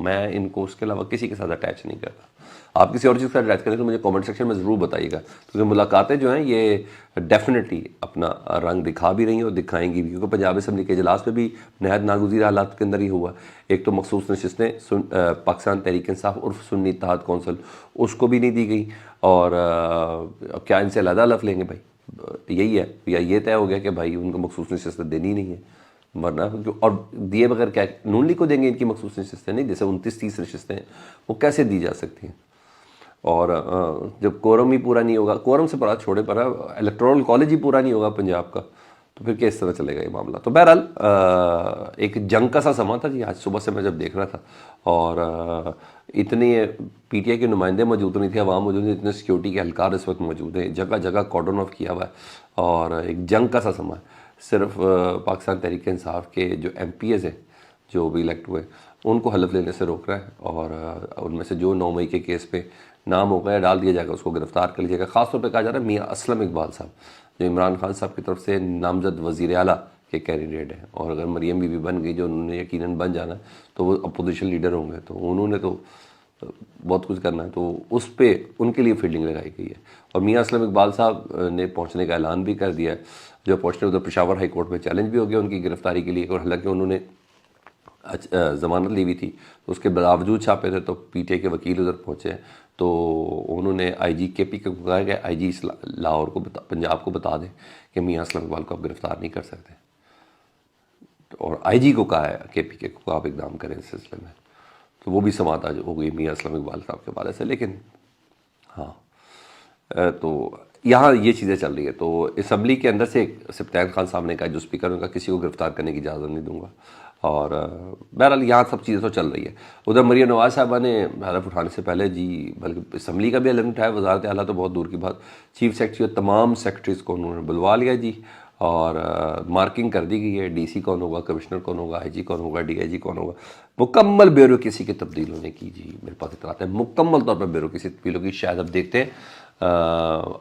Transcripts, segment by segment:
میں ان کو اس کے علاوہ کسی کے ساتھ اٹیچ نہیں کرتا. آپ کسی اور چیز کے ساتھ اٹیچ کریں تو مجھے کامنٹ سیکشن میں ضرور بتائیے گا, کیونکہ ملاقاتیں جو ہیں یہ ڈیفینیٹلی اپنا رنگ دکھا بھی رہی ہیں اور دکھائیں گی بھی, کیونکہ پنجاب اسمبلی کے اجلاس پہ بھی نہایت ناگزیر حالات کے اندر ہی ہوا. ایک تو مخصوص نشستیں پاکستان تحریک انصاف عرف سنی اتحاد کونسل, اس کو بھی نہیں دی گئی, اور کیا ان سے علیحدہ لف لیں گے بھائی؟ یہی ہے, یا یہ طے ہو گیا کہ بھائی ان کو مخصوص نشستیں دینی نہیں ہے, ورنہ اور دیے بغیر کیا نون لیگ کو دیں گے ان کی مخصوص نشستیں؟ نہیں, جیسے 29-30 نشستیں ہیں وہ کیسے دی جا سکتی ہیں؟ اور جب کورم ہی پورا نہیں ہوگا, کورم سے پڑا چھوڑے پڑا, الیکٹورل کالج ہی پورا نہیں ہوگا پنجاب کا, تو پھر کس طرح چلے گا یہ معاملہ؟ تو بہرحال ایک جنگ کا سا سما تھا جی آج صبح سے میں جب دیکھ رہا تھا, اور اتنی پی ٹی آئی کے نمائندے موجود نہیں تھے, عوام موجود نہیں, اتنے سیکیورٹی کے اہلکار اس وقت موجود ہیں, جگہ جگہ کارڈن آف کیا ہوا ہے, اور ایک جنگ کا سا سما ہے. صرف پاکستان تحریک انصاف کے جو ایم پی ایز ہیں جو بھی الیکٹ ہوئے ان کو حلف لینے سے روک رہا ہے, اور ان میں سے جو 9 مئی کے کیس پہ نام ہو گیا ڈال دیا جائے گا اس کو گرفتار کر لیجیے گا. خاص طور پہ کہا جا رہا ہے میاں اسلم اقبال صاحب جو عمران خان صاحب کی طرف سے نامزد وزیر اعلیٰ کے کینڈیڈیٹ ہیں, اور اگر مریم بی بی بن گئی جو انہوں نے یقیناً بن جانا ہے تو وہ اپوزیشن لیڈر ہوں گے, تو انہوں نے تو بہت کچھ کرنا ہے, تو اس پہ ان کے لیے فیلڈنگ لگائی گئی ہے. اور میاں اسلم اقبال صاحب نے پہنچنے کا اعلان بھی کر دیا ہے, جو پہنچنے ادھر پشاور ہائی کورٹ میں چیلنج بھی ہو گیا ان کی گرفتاری کے لیے, اور حالانکہ انہوں نے ضمانت لی ہوئی تھی تو اس کے باوجود چھاپے تھے, تو پی ٹی آئی کے وکیل ادھر پہنچے ہیں, تو انہوں نے آئی جی کے پی کو کہا کہ آئی جی لاہور کو پنجاب کو بتا دیں کہ میاں اسلم اقبال کو آپ گرفتار نہیں کر سکتے, اور آئی جی کو کہا ہے کے پی کے کو آپ اقدام کریں اس سلسلے میں. تو وہ بھی سماعت آج ہو گئی میاں اسلم اقبال صاحب کے بارے سے. لیکن ہاں تو یہاں یہ چیزیں چل رہی ہے. تو اسمبلی کے اندر سے سبطین خان صاحب نے کہا جو اسپیکر ان کا کسی کو گرفتار کرنے کی اجازت نہیں دوں گا, اور بہرحال یہاں سب چیزیں تو چل رہی ہے. ادھر مریم نواز صاحبہ نے حلف اٹھانے سے پہلے جی بلکہ اسمبلی کا بھی حلف اٹھایا, وزارت اعلیٰ تو بہت دور کی بات, چیف سیکرٹری اور تمام سیکرٹریز کو انہوں نے بلوا لیا جی, اور مارکنگ کر دی گئی ہے ڈی سی کون ہوگا, کمشنر کون ہوگا, آئی جی کون ہوگا, ڈی آئی جی کون ہوگا, مکمل بیوروکریسی کی تبدیل ہونے کی جی میرے پاس اطلاعات ہے, مکمل طور پر بیوروکریسی تبدیل ہوگی. شاید اب دیکھتے ہیں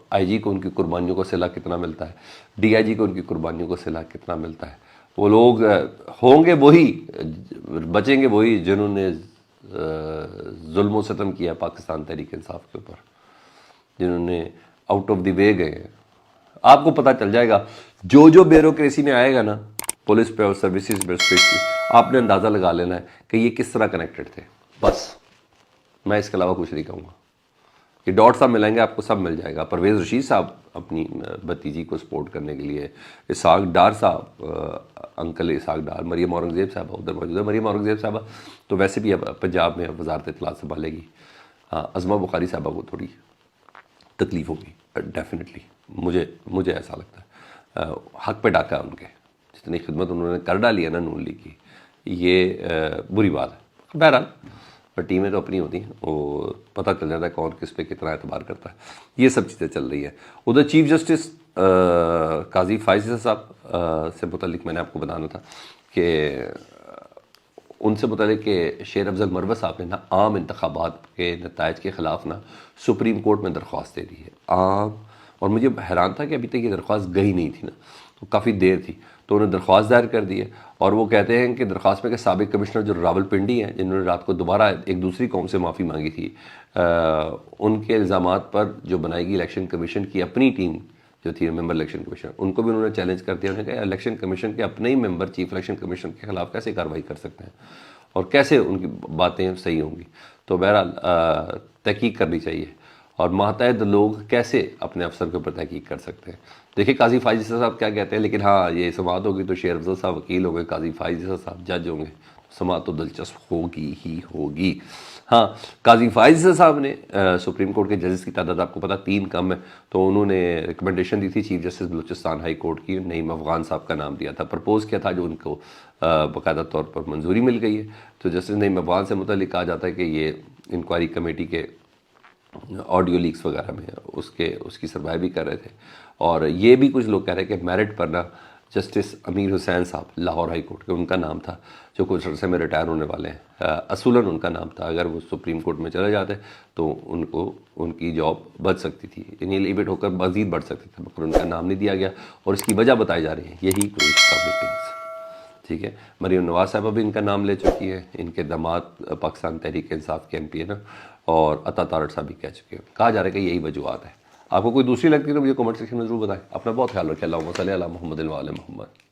آئی جی کو ان کی قربانیوں کو صلہ کتنا ملتا ہے, ڈی آئی جی کو ان کی قربانیوں کو صلہ کتنا ملتا ہے. وہ لوگ ہوں گے وہی, بچیں گے وہی جنہوں نے ظلم و ستم کیا پاکستان تحریک انصاف کے اوپر, جنہوں نے آؤٹ آف دی وے گئے ہیں. آپ کو پتہ چل جائے گا جو بیوروکریسی میں آئے گا نا, پولیس پہ اور سروسز پہ اسپیشلی, آپ نے اندازہ لگا لینا ہے کہ یہ کس طرح کنیکٹڈ تھے. بس میں اس کے علاوہ کچھ نہیں کہوں گا. یہ ڈاٹ صاحب ملیں گے آپ کو, سب مل جائے گا. پرویز رشید صاحب اپنی بھتیجی کو سپورٹ کرنے کے لیے, اسحاق ڈار صاحب, انکل اسحاق ڈار, مریم اورنگزیب صاحبہ ادھر موجود ہے. مریم اورنگزیب صاحبہ تو ویسے بھی اب پنجاب میں وزارت اطلاعات سنبھالے گی. ہاں, عظمہ بخاری صاحبہ کو تھوڑی تکلیف ہوگی ڈیفینیٹلی, مجھے ایسا لگتا ہے. حق پہ ڈاکہ ان کے, جتنی خدمت انہوں نے کر ڈالی ہے نا نون لیگ کی, یہ بری بات ہے. بہرحال ٹیمیں تو اپنی ہوتی ہیں, وہ پتہ چل جاتا ہے کون کس پہ کتنا اعتبار کرتا ہے. یہ سب چیزیں چل رہی ہیں. ادھر چیف جسٹس قاضی فائز صاحب سے متعلق میں نے آپ کو بتانا تھا کہ ان سے متعلق کہ شیر افضل مروت صاحب نے نا عام انتخابات کے نتائج کے خلاف نا سپریم کورٹ میں درخواست دے دی ہے عام, اور مجھے حیران تھا کہ ابھی تک یہ درخواست گئی نہیں تھی نا, تو کافی دیر تھی, تو انہوں نے درخواست دائر کر دی ہے. اور وہ کہتے ہیں کہ درخواست میں کہ سابق کمشنر جو راول پنڈی ہیں, جنہوں نے رات کو دوبارہ ایک دوسری قوم سے معافی مانگی تھی, ان کے الزامات پر جو بنائی گئی الیکشن کمیشن کی اپنی ٹیم جو تھی ممبر الیکشن کمیشن, ان کو بھی انہوں نے چیلنج کر دیا. انہوں نے کہا الیکشن کمیشن کے اپنے ہی ممبر چیف الیکشن کمیشن کے خلاف کیسے کارروائی کر سکتے ہیں, اور کیسے ان کی باتیں صحیح ہوں گی. تو بہرحال تحقیق کرنی چاہیے, اور ماتحت لوگ کیسے اپنے افسر کے اوپر تحقیق کر سکتے ہیں. دیکھیں قاضی فائز صاحب کیا کہتے ہیں, لیکن ہاں یہ سماعت ہوگی تو شیر افضل صاحب وکیل ہوں گے, قاضی فائز صاحب جج ہوں گے, سماعت تو دلچسپ ہوگی ہی ہوگی. ہاں, قاضی فائز صاحب نے سپریم کورٹ کے ججز کی تعداد آپ کو پتہ 3 کم ہے, تو انہوں نے ریکمنڈیشن دی تھی chief justice Balochistan high court کی, نعیم افغان صاحب کا نام دیا تھا, پرپوز کیا تھا, جو ان کو باقاعدہ طور پر منظوری مل گئی ہے. تو جسٹس نعیم افغان سے متعلق کہا جاتا ہے کہ یہ انکوائری کمیٹی کے آڈیو لیکس وغیرہ میں اس کی سرمایہ بھی کر رہے تھے. اور یہ بھی کچھ لوگ کہہ رہے ہیں کہ میرٹ پر نا جسٹس امیر حسین صاحب لاہور ہائی کورٹ کے, ان کا نام تھا, جو کچھ عرصے میں ریٹائر ہونے والے ہیں. اصولاً ان کا نام تھا, اگر وہ سپریم کورٹ میں چلے جاتے تو ان کی جاب بچ سکتی تھی, یعنی لیمیٹ ہو کر مزید بڑھ سکتی تھی, مگر ان کا نام نہیں دیا گیا, اور اس کی وجہ بتائی جا رہی ہے یہی کوئی میٹنگس. ٹھیک ہے. مریم نواز صاحبہ بھی ان کا نام لے چکی ہے, ان کے داماد پاکستان تحریک انصاف کے ایم پی ہے نا, اور عطا تارڑ صاحب بھی کہہ چکے ہیں. کہا جا رہا ہے کہ یہی وجوہات ہیں. آپ کو کوئی دوسری لگتی ہے تو مجھے کمنٹ سیکشن میں ضرور بتائیں. اپنا بہت خیال رکھیں. اللہم صلی علی محمد و علی محمد.